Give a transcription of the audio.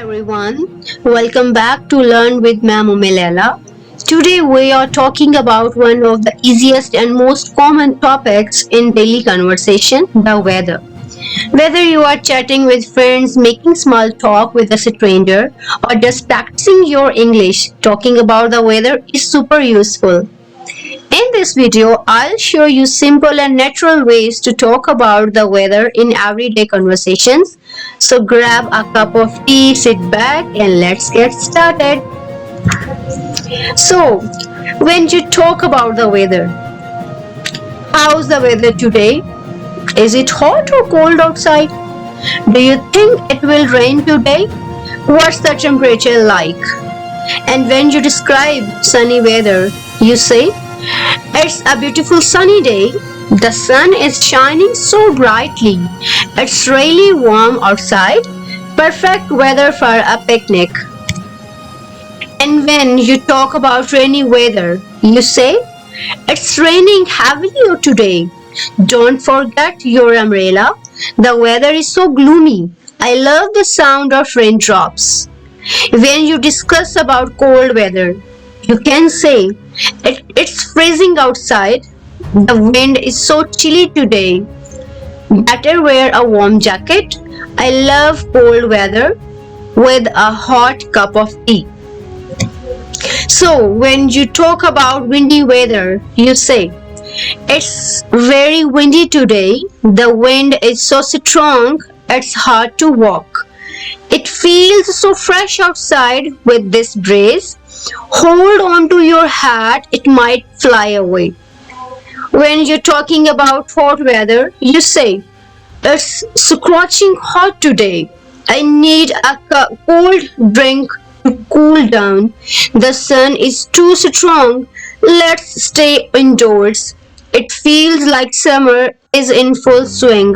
everyone, welcome back to Learn with Ma'am Umelela. Today we are talking about one of the easiest and most common topics in daily conversation, the weather. Whether you are chatting with friends, making small talk with a stranger, or just practicing your English, talking about the weather is super useful. In this video, I'll show you simple and natural ways to talk about the weather in everyday conversations. So grab a cup of tea, sit back, and let's get started. So, when you talk about the weather, how's the weather today? Is it hot or cold outside? Do you think it will rain today? What's the temperature like? And when you describe sunny weather, you say, it's a beautiful sunny day. The sun is shining so brightly. It's really warm outside. Perfect weather for a picnic. And when you talk about rainy weather, you say, it's raining heavily today. Don't forget your umbrella. The weather is so gloomy. I love the sound of raindrops. When you discuss about cold weather, you can say, it's freezing outside. The wind is so chilly today. Better wear a warm jacket. I love cold weather with a hot cup of tea. So, when you talk about windy weather, you say, it's very windy today. The wind is so strong, it's hard to walk. It feels so fresh outside with this breeze. Hold on to your hat, it might fly away. When you're talking about hot weather, you say, it's scorching hot today. I need a cold drink to cool down. The sun is too strong. Let's stay indoors. It feels like summer is in full swing.